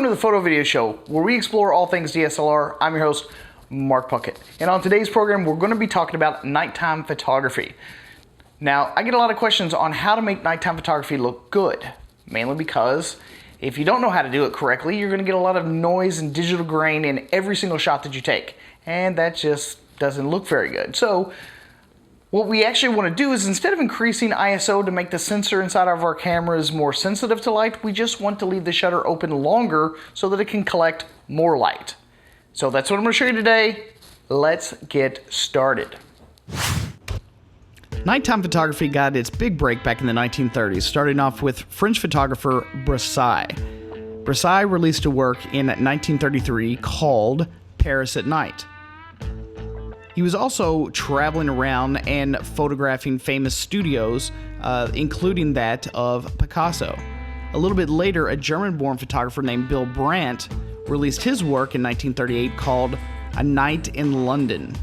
to the Photo Video Show, where we explore all things DSLR. I'm your host, Mark Puckett. And on today's program, we're going to be talking about nighttime photography. Now, I get a lot of questions on how to make nighttime photography look good, mainly because if you don't know how to do it correctly, you're going to get a lot of noise and digital grain in every single shot that you take, and that just doesn't look very good. So what we actually want to do is, instead of increasing ISO to make the sensor inside of our cameras more sensitive to light, we just want to leave the shutter open longer so that it can collect more light. So that's what I'm going to show you today. Let's get started. Nighttime photography got its big break back in the 1930s, starting off with French photographer Bresson. Bresson released a work in 1933 called Paris at Night. He was also traveling around and photographing famous studios, including that of Picasso. A little bit later, a German-born photographer named Bill Brandt released his work in 1938 called A Night in London.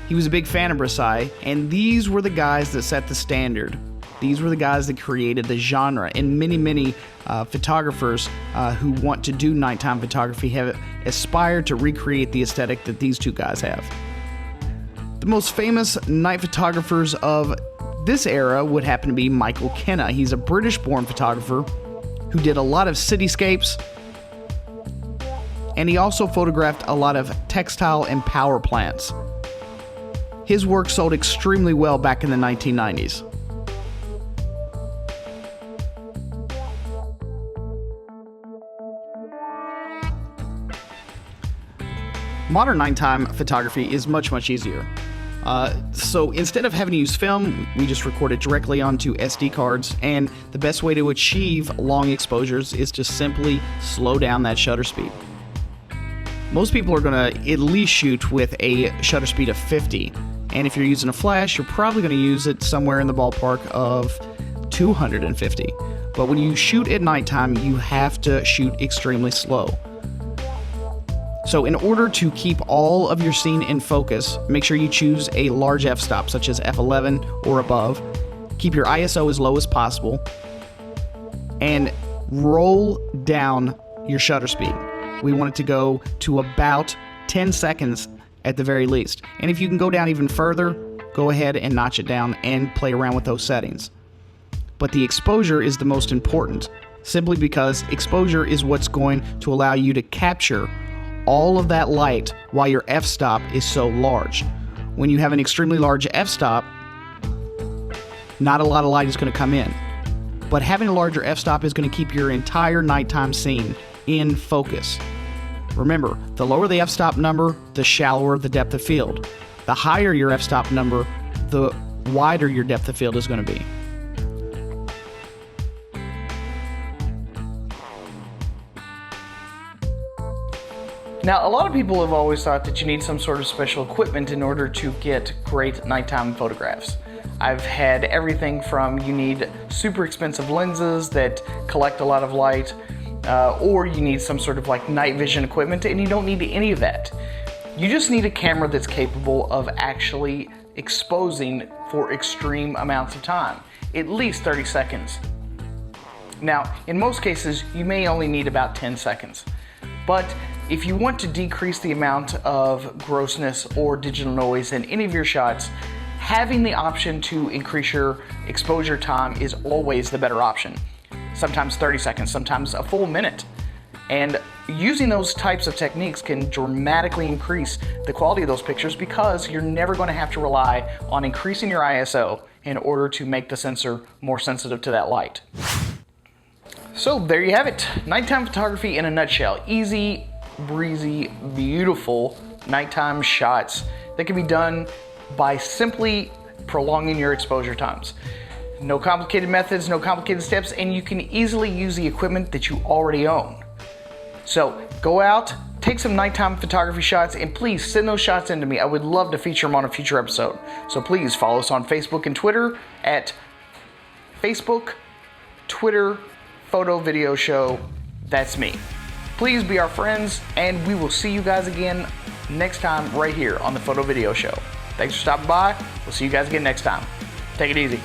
He was a big fan of Bresson, and these were the guys that set the standard. These were the guys that created the genre, and many photographers who want to do nighttime photography have aspired to recreate the aesthetic that these two guys have. The most famous night photographers of this era would happen to be Michael Kenna. He's a British-born photographer who did a lot of cityscapes, and he also photographed a lot of textile and power plants. His work sold extremely well back in the 1990s. Modern nighttime photography is much easier. So instead of having to use film, we just record it directly onto SD cards, and the best way to achieve long exposures is to simply slow down that shutter speed. Most people are going to at least shoot with a shutter speed of 50, and if you're using a flash, you're probably going to use it somewhere in the ballpark of 250. But when you shoot at nighttime, you have to shoot extremely slow. So in order to keep all of your scene in focus, make sure you choose a large f-stop, such as f11 or above. Keep your ISO as low as possible, and roll down your shutter speed. We want it to go to about 10 seconds at the very least. And if you can go down even further, go ahead and notch it down and play around with those settings. But the exposure is the most important, simply because exposure is what's going to allow you to capture all of that light while your f-stop is so large. When you have an extremely large f-stop, not a lot of light is going to come in. But having a larger f-stop is going to keep your entire nighttime scene in focus. Remember, the lower the f-stop number, the shallower the depth of field. The higher your f-stop number, the wider your depth of field is going to be. Now, a lot of people have always thought that you need some sort of special equipment in order to get great nighttime photographs. I've had everything from you need super expensive lenses that collect a lot of light, or you need some sort of like night vision equipment, and you don't need any of that. You just need a camera that's capable of actually exposing for extreme amounts of time, at least 30 seconds. Now, in most cases, you may only need about 10 seconds. But if you want to decrease the amount of grossness or digital noise in any of your shots, having the option to increase your exposure time is always the better option. Sometimes 30 seconds, sometimes a full minute. And using those types of techniques can dramatically increase the quality of those pictures, because you're never going to have to rely on increasing your ISO in order to make the sensor more sensitive to that light. So there you have it. Nighttime photography in a nutshell. Easy, breezy, beautiful nighttime shots that can be done by simply prolonging your exposure times. No complicated methods, no complicated steps, and you can easily use the equipment that you already own. So go out, take some nighttime photography shots, and please send those shots in to me. I would love to feature them on a future episode. So please follow us on Facebook and Twitter at Facebook, Twitter, Photo Video Show. That's me. Please be our friends, and we will see you guys again next time right here on the Photo Video Show. Thanks for stopping by. We'll see you guys again next time. Take it easy.